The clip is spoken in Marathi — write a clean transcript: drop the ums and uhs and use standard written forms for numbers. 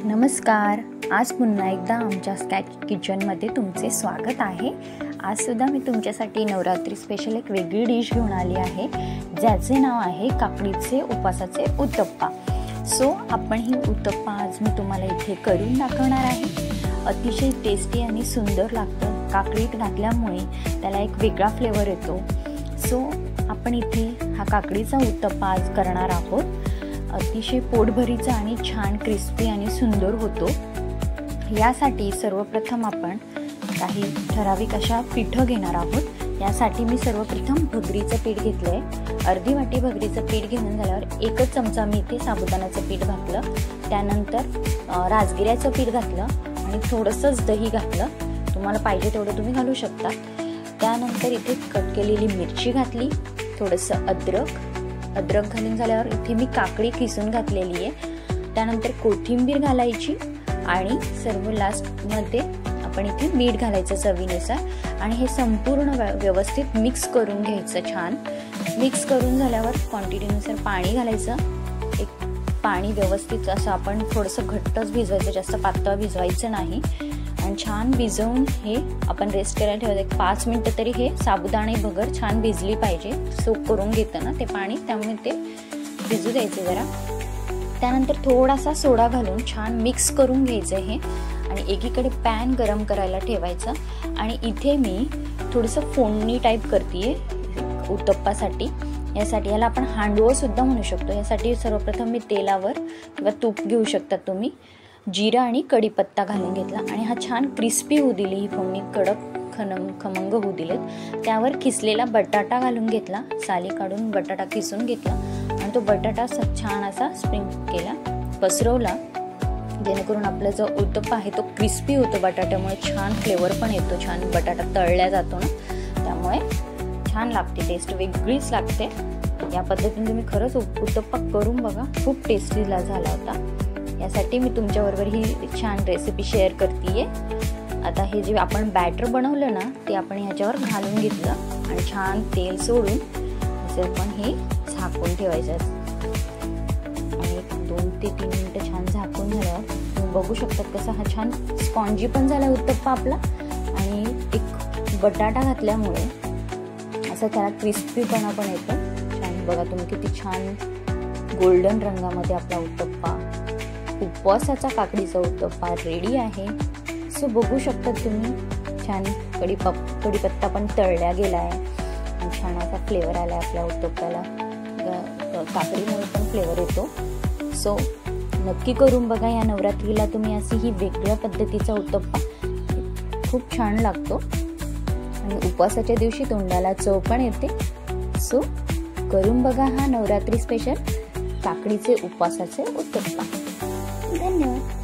नमस्कार, आज पुन्हा एकदा आमच्या स्कॅच किचनमध्ये तुमचे स्वागत आहे। आज सुद्धा मी तुमच्यासाठी नवरात्री स्पेशल एक वेगळी डिश घेऊन आली आहे, ज्याचे नाव आहे काकडीचे उपासाचे उत्तप्पा। सो आपण ही उत्तप्पा आज मी तुम्हाला इथे करून दाखवणार आहे। अतिशय टेस्टी आणि सुंदर लागतं। काकडीत घातल्यामुळे त्याला एक वेगळा फ्लेवर येतो। सो आपण इथे हा काकडीचा उत्तप्पा आज करणार आहोत। अतिशय पोटभरीचा आणि छान क्रिस्पी आणि सुंदर होतो। यासाठी सर्वप्रथम आपण काही ठराविक अशा पीठ घेणार आहोत। यासाठी मी सर्वप्रथम भगरीचं पीठ घेतलंय। अर्धी वाटी भगरीचं पीठ घेऊन झाल्यावर एकच चमचा मी इथे साबुदाण्याचं पीठ घातलं। त्यानंतर राजगिऱ्याचं पीठ घातलं आणि थोडंसंच दही घातलं। तुम्हाला पाहिजे तेवढं तुम्ही घालू शकता। त्यानंतर इथे कट केलेली मिरची घातली, थोडंसं अद्रक घालून झाल्यावर इथे मी काकडी किसून घातलेली आहे। त्यानंतर कोथिंबीर घालायची आणि सर्व लास्टमध्ये आपण इथे मीठ घालायचं चवीनुसार आणि हे संपूर्ण व्यवस्थित मिक्स करून घ्यायचं। छान मिक्स करून झाल्यावर क्वांटिटीनुसार पाणी घालायचं। एक पाणी व्यवस्थित असं आपण थोडंसं घट्टच भिजवायचं, जास्त पातळ भिजवायचं नाही। आणि छान भिजवून हे आपण रेस्ट करायला ठेवायचं। एक 5 मिनिटं तरी हे साबुदाणे भगर छान भिजली पाहिजे। सोक करून घेतं ना ते पाणी, त्यामुळे ते भिजू द्यायचे जरा। त्यानंतर थोडासा सोडा घालून छान मिक्स करून घ्यायचं हे आणि एकीकडे पॅन गरम करायला ठेवायचं। आणि इथे मी थोडंसं फोडणी टाईप करतेय उत्तप्पासाठी। यासाठी याला आपण हांडवं सुद्धा म्हणू शकतो। यासाठी सर्वप्रथम मी तेलावर किंवा तूप घेऊ शकता तुम्ही, जिरा आणि कढीपत्ता घालून घेतला आणि हा छान क्रिस्पी होऊ दिली ही फोडणी, कडक खमंग होऊ दिलेत। त्यावर किसलेला बटाटा घालून घेतला, साली काढून बटाटा किसून घेतला आणि तो बटाटा छान असा स्प्रिंग केला, पसरवला, जेणेकरून आपला जो उत्तप्पा आहे तो क्रिस्पी होतो। बटाट्यामुळे छान फ्लेवर पण येतो, छान बटाटा तळला जातो ना, त्यामुळे छान लागते, टेस्ट वेगळीच लागते। या पद्धतीने तुम्ही खरंच उत्तप्पा करून बघा, खूप टेस्टी झाला होता। यासाठी मी तुमच्याबरोबर ही छान रेसिपी शेअर करतेय। आता हे जे आपण बॅटर बनवलं ना ते आपण ह्याच्यावर घालून घेतलं आणि छान तेल सोडून असं आपण हे झाकून ठेवायचं आणि 2 ते 3 मिनिटं छान झाकून झाल्यावर तुम्ही बघू शकता कसा हा छान स्पॉन्जी पण झाला उत्तप्पा आपला। आणि एक बटाटा घातल्यामुळे असं त्याला क्रिस्पीपणा पण येतो। छान बघा तुम्ही किती छान गोल्डन रंगामध्ये आपला उत्तप्पा, उपवासाचा काकडीचा उत्तप्पा रेडी आहे। सो बघू शकता तुम्ही, छान कढीपत्ता पण तळल्या गेलाय, छान असा फ्लेवर आलाय आपल्या उत्तप्प्याला, काकडीमुळे पण फ्लेवर येतो। सो नक्की करून बघा या नवरात्रीला तुम्ही अशी ही वेगळ्या पद्धतीचा उत्तप्पा, खूप छान लागतो आणि उपवासाच्या दिवशी तोंडाला चव पण येते। सो करून बघा हा नवरात्री स्पेशल काकडीचे उपवासाचे उत्तप्पा। धन्यवाद।